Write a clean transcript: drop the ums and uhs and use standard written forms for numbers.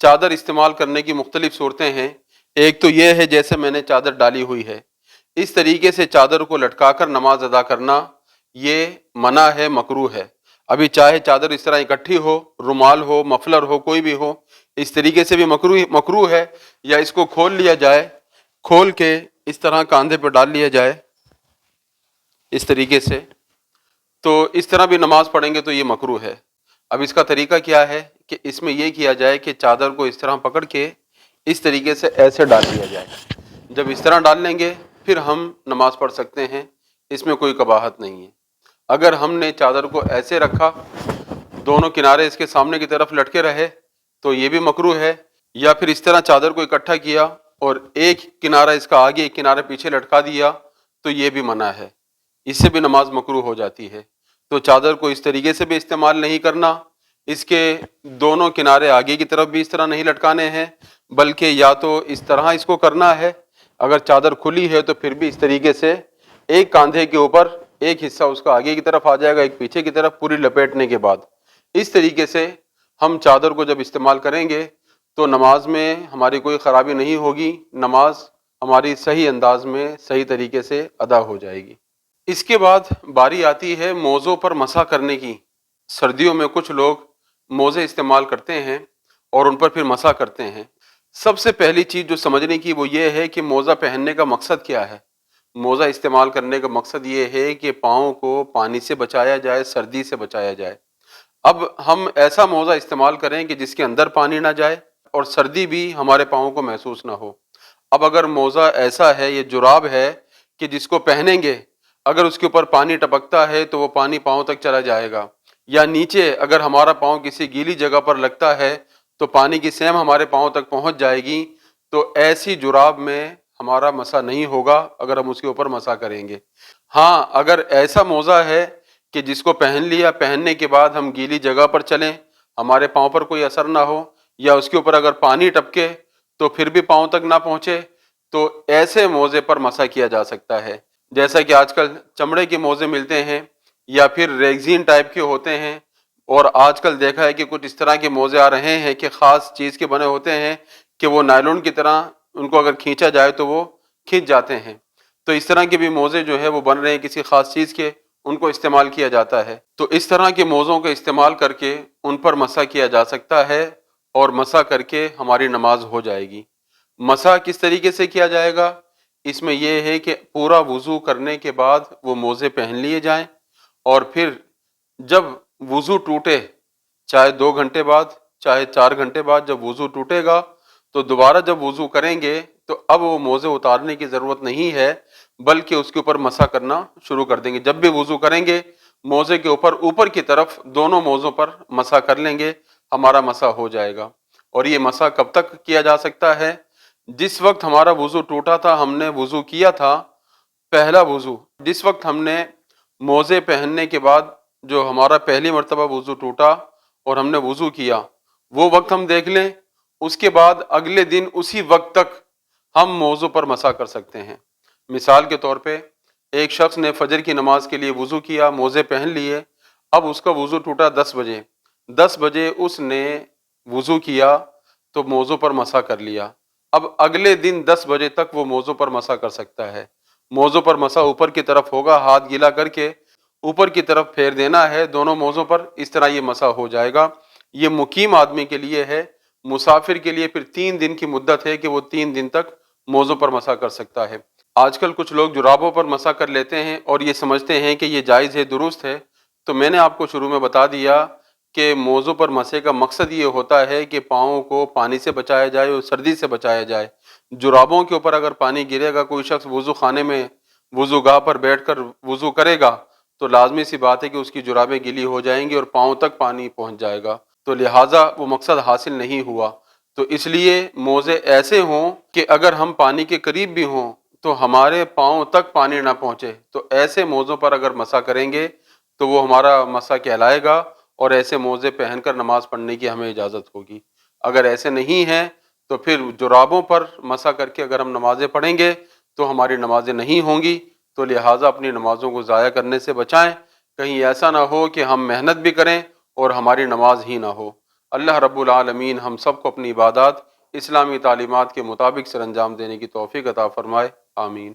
چادر استعمال کرنے کی مختلف صورتیں ہیں۔ ایک تو یہ ہے جیسے میں نے چادر ڈالی ہوئی ہے، اس طریقے سے چادر کو لٹکا کر نماز ادا کرنا یہ منع ہے، مکروہ ہے۔ ابھی چاہے چادر اس طرح اکٹھی ہو، رومال ہو، مفلر ہو، کوئی بھی ہو، اس طریقے سے بھی مکروہ ہے، یا اس کو کھول لیا جائے، کھول کے اس طرح کاندھے پہ ڈال لیا جائے اس طریقے سے، تو اس طرح بھی نماز پڑھیں گے تو یہ مکروہ ہے۔ اب اس کا طریقہ کیا ہے کہ اس میں یہ کیا جائے کہ چادر کو اس طرح پکڑ کے اس طریقے سے ایسے ڈال دیا جائے۔ جب اس طرح ڈال لیں گے پھر ہم نماز پڑھ سکتے ہیں، اس میں کوئی قباحت نہیں ہے۔ اگر ہم نے چادر کو ایسے رکھا، دونوں کنارے اس کے سامنے کی طرف لٹکے رہے تو یہ بھی مکروہ ہے، یا پھر اس طرح چادر کو اکٹھا کیا اور ایک کنارہ اس کا آگے ایک کنارہ پیچھے لٹکا دیا تو یہ بھی منع ہے، اس سے بھی نماز مکروہ ہو جاتی ہے۔ تو چادر کو اس طریقے سے بھی استعمال نہیں کرنا، اس کے دونوں کنارے آگے کی طرف بھی اس طرح نہیں لٹکانے ہیں، بلکہ یا تو اس طرح اس کو کرنا ہے، اگر چادر کھلی ہے تو پھر بھی اس طریقے سے ایک کاندھے کے اوپر ایک حصہ اس کا آگے کی طرف آ جائے گا، ایک پیچھے کی طرف، پوری لپیٹنے کے بعد اس طریقے سے ہم چادر کو جب استعمال کریں گے تو نماز میں ہماری کوئی خرابی نہیں ہوگی، نماز ہماری صحیح انداز میں صحیح طریقے سے ادا ہو جائے گی۔ اس کے بعد باری آتی ہے موزوں پر مسح کرنے کی۔ سردیوں میں کچھ لوگ موزے استعمال کرتے ہیں اور ان پر پھر مسح کرتے ہیں۔ سب سے پہلی چیز جو سمجھنے کی وہ یہ ہے کہ موزہ پہننے کا مقصد کیا ہے۔ موزہ استعمال کرنے کا مقصد یہ ہے کہ پاؤں کو پانی سے بچایا جائے، سردی سے بچایا جائے۔ اب ہم ایسا موزہ استعمال کریں کہ جس کے اندر پانی نہ جائے اور سردی بھی ہمارے پاؤں کو محسوس نہ ہو۔ اب اگر موزہ ایسا ہے، یہ جراب ہے کہ جس کو پہنیں گے، اگر اس کے اوپر پانی ٹپکتا ہے تو وہ پانی پاؤں تک چلا جائے گا، یا نیچے اگر ہمارا پاؤں کسی گیلی جگہ پر لگتا ہے تو پانی کی سیم ہمارے پاؤں تک پہنچ جائے گی، تو ایسی جراب میں ہمارا مسح نہیں ہوگا اگر ہم اس کے اوپر مسح کریں گے۔ ہاں، اگر ایسا موزہ ہے کہ جس کو پہن لیا، پہننے کے بعد ہم گیلی جگہ پر چلیں، ہمارے پاؤں پر کوئی اثر نہ ہو، یا اس کے اوپر اگر پانی ٹپکے تو پھر بھی پاؤں تک نہ پہنچے، تو ایسے موزے پر مسح کیا جا سکتا ہے۔ جیسا کہ آج کل چمڑے کے موزے ملتے ہیں یا پھر ریگزین ٹائپ کے ہوتے ہیں، اور آج کل دیکھا ہے کہ کچھ اس طرح کے موزے آ رہے ہیں کہ خاص چیز کے بنے ہوتے ہیں کہ وہ نائلون کی طرح ان کو اگر کھینچا جائے تو وہ کھینچ جاتے ہیں۔ تو اس طرح کے بھی موزے جو ہے وہ بن رہے ہیں کسی خاص چیز کے، ان کو استعمال کیا جاتا ہے۔ تو اس طرح کے موزوں کا استعمال کر کے ان پر مسح کیا جا سکتا ہے، اور مسح کر کے ہماری نماز ہو جائے گی۔ مسح کس طریقے سے کیا جائے گا؟ اس میں یہ ہے کہ پورا وضو کرنے کے بعد وہ موزے پہن لیے جائیں، اور پھر جب وضو ٹوٹے، چاہے 2 گھنٹے بعد، چاہے 4 گھنٹے بعد، جب وضو ٹوٹے گا تو دوبارہ جب وضو کریں گے تو اب وہ موزے اتارنے کی ضرورت نہیں ہے، بلکہ اس کے اوپر مسح کرنا شروع کر دیں گے۔ جب بھی وضو کریں گے موزے کے اوپر کی طرف دونوں موزوں پر مسح کر لیں گے، ہمارا مسح ہو جائے گا۔ اور یہ مسح کب تک کیا جا سکتا ہے؟ جس وقت ہمارا وضو ٹوٹا تھا، ہم نے وضو کیا تھا، پہلا وضو، جس وقت ہم نے موزے پہننے کے بعد جو ہمارا پہلی مرتبہ وضو ٹوٹا اور ہم نے وضو کیا، وہ وقت ہم دیکھ لیں، اس کے بعد اگلے دن اسی وقت تک ہم موزوں پر مسح کر سکتے ہیں۔ مثال کے طور پہ ایک شخص نے فجر کی نماز کے لیے وضو کیا، موزے پہن لیے، اب اس کا وضو ٹوٹا 10 بجے، 10 بجے اس نے وضو کیا تو موزوں پر مسح کر لیا، اب اگلے دن 10 بجے تک وہ موزوں پر مسح کر سکتا ہے۔ موزوں پر مسح اوپر کی طرف ہوگا، ہاتھ گیلا کر کے اوپر کی طرف پھیر دینا ہے دونوں موزوں پر، اس طرح یہ مسح ہو جائے گا۔ یہ مقیم آدمی کے لیے ہے، مسافر کے لیے پھر 3 دن کی مدت ہے کہ وہ 3 دن تک موزوں پر مسح کر سکتا ہے۔ آج کل کچھ لوگ جرابوں پر مسح کر لیتے ہیں اور یہ سمجھتے ہیں کہ یہ جائز ہے، درست ہے۔ تو میں نے آپ کو شروع میں بتا دیا کہ موزوں پر مسح کا مقصد یہ ہوتا ہے کہ پاؤں کو پانی سے بچایا جائے اور سردی سے بچایا جائے۔ جرابوں کے اوپر اگر پانی گرے گا، کوئی شخص وضو خانے میں وضو گاہ پر بیٹھ کر وضو کرے گا تو لازمی سی بات ہے کہ اس کی جرابیں گیلی ہو جائیں گی اور پاؤں تک پانی پہنچ جائے گا، تو لہٰذا وہ مقصد حاصل نہیں ہوا۔ تو اس لیے موزے ایسے ہوں کہ اگر ہم پانی کے قریب بھی ہوں تو ہمارے پاؤں تک پانی نہ پہنچے، تو ایسے موزوں پر اگر مسح کریں گے تو وہ ہمارا مسح کہلائے گا، اور ایسے موزے پہن کر نماز پڑھنے کی ہمیں اجازت ہوگی۔ اگر ایسے نہیں ہیں تو پھر جرابوں پر مسح کر کے اگر ہم نمازیں پڑھیں گے تو ہماری نمازیں نہیں ہوں گی، تو لہٰذا اپنی نمازوں کو ضائع کرنے سے بچائیں، کہیں ایسا نہ ہو کہ ہم محنت بھی کریں اور ہماری نماز ہی نہ ہو۔ اللہ رب العالمین ہم سب کو اپنی عبادات اسلامی تعلیمات کے مطابق سر انجام دینے کی توفیق عطا فرمائے، آمین۔